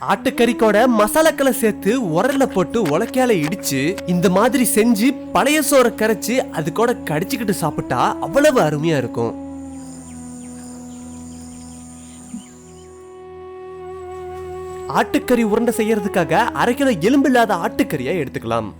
ஆட்டுக்கறிக்கோட மசாலாக்களை சேர்த்து உரல்ல போட்டு உலக்கையால இடிச்சு இந்த மாதிரி செஞ்சு பழைய சோறை கரைச்சு அது கூட கடிச்சுக்கிட்டு சாப்பிட்டா அவ்வளவு அருமையா இருக்கும். ஆட்டுக்கறி உருண்டை செய்யறதுக்காக 1/2 கிலோ எலும்பு இல்லாத ஆட்டுக்கறியை எடுத்துக்கலாம்.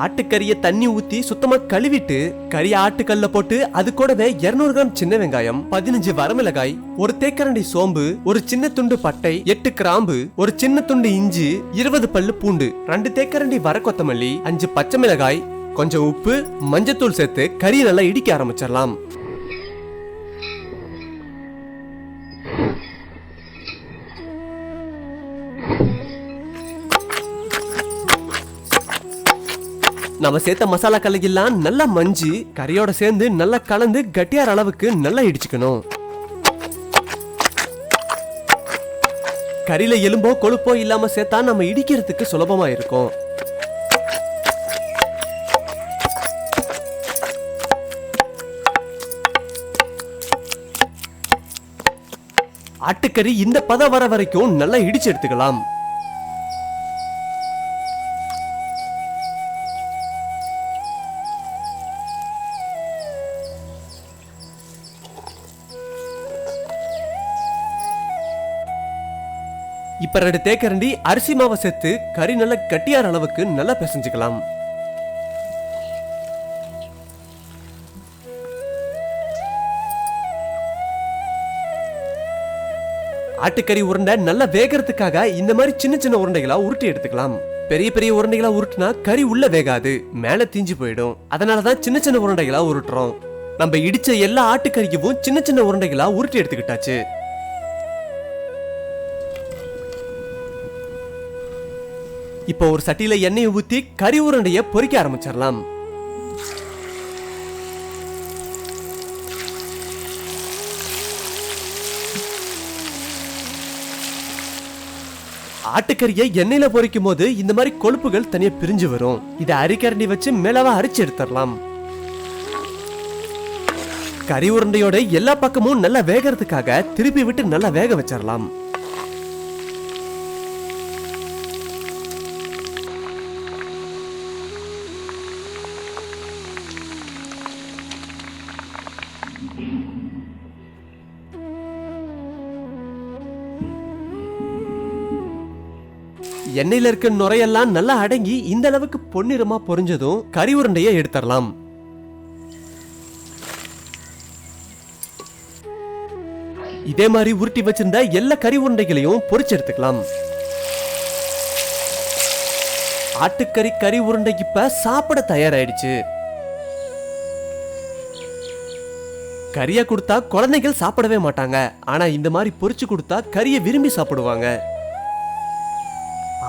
ஆட்டுக்கறியை தண்ணி ஊத்தி சுத்தமா கழுவிட்டு கறியை ஆட்டுக்கல்ல போட்டு அது கூடவே 200 கிராம் சின்ன வெங்காயம், 15 வரமிளகாய், 1 தேக்கரண்டி சோம்பு, 1 சின்ன துண்டு பட்டை, 8 கிராம்பு, 1 சின்ன துண்டு இஞ்சி, 20 பல்லு பூண்டு, 2 தேக்கரண்டி வர கொத்தமல்லி, 5 பச்சை மிளகாய், கொஞ்சம் உப்பு, மஞ்சத்தூள் சேர்த்து கறியை நல்லா இடிக்க ஆரம்பிச்சிடலாம். நம்ம சேர்த்த மசாலா கலகெல்லாம் நல்லா மஞ்சி கறியோட சேர்ந்து நல்லா கலந்து கட்டியார அளவுக்கு நல்லா இடிச்சுக்கணும். கறியில எலும்போ கொழுப்போ இல்லாம சேர்த்தா நம்ம இடிக்கிறதுக்கு சுலபமா இருக்கும். ஆட்டுக்கறி இந்த பதம் வர வரைக்கும் நல்லா இடிச்சு எடுத்துக்கலாம். இப்ப 2 தேக்கரண்டி அரிசி மாவை சேர்த்து கறி நல்லா கட்டியார அளவுக்கு நல்லா பிசைஞ்சுக்கலாம். ஆட்டுக்கறி உருண்டை நல்லா வேகிறதுக்காக இந்த மாதிரி சின்ன சின்ன உருண்டைகளா உருட்டி எடுத்துக்கலாம். பெரிய பெரிய உருண்டைகளா உருட்டினா கறி உள்ள வேகாது, மேல தீஞ்சு போயிடும். அதனாலதான் சின்ன சின்ன உருண்டைகளா உருட்டுறோம். நம்ம இடிச்ச எல்லா ஆட்டுக்கறியும் சின்ன சின்ன உருண்டைகளா உருட்டி எடுத்துக்கிட்டாச்சு. இப்போ ஒரு சட்டியில எண்ணெயை ஊத்தி கறி உருண்டைய பொரிக்க ஆரம்பிச்சிடலாம். ஆட்டுக்கறியை எண்ணெயில பொரிக்கும் போது இந்த மாதிரி கொழுப்புகள் தனியா பிரிஞ்சு வரும். இதை அரிக்கரண்டி வச்சு மேலவா அரிச்சு எடுத்துடலாம். கறி உருண்டையோட எல்லா பக்கமும் நல்லா வேகிறதுக்காக திருப்பி விட்டு நல்லா வேக வச்சிடலாம். எண்ணெயில இருக்க நுரையெல்லாம் நல்லா அடங்கி இந்த அளவுக்கு பொன்னிறமா பொரிஞ்சதும் கறி உருண்டையை எடுத்துடலாம். இதே மாதிரி உருட்டி வச்சிருந்த எல்லா கறி உருண்டைகளையும் பொரிச்சு எடுத்துக்கலாம். ஆட்டுக்கறி கறி உருண்டை இப்ப சாப்பிட தயாராயிடுச்சு. கறியை கொடுத்தா குழந்தைகள் சாப்பிடவே மாட்டாங்க. ஆனா இந்த மாதிரி பொரிச்சு கொடுத்தா கறியை விரும்பி சாப்பிடுவாங்க.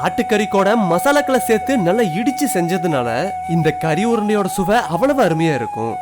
ஆட்டுக்கறி கூட மசாலாக்களை சேர்த்து நல்லா இடிச்சு செஞ்சதுனால இந்த கறி உருண்டையோட சுவை அவ்வளவு அருமையா இருக்கும்.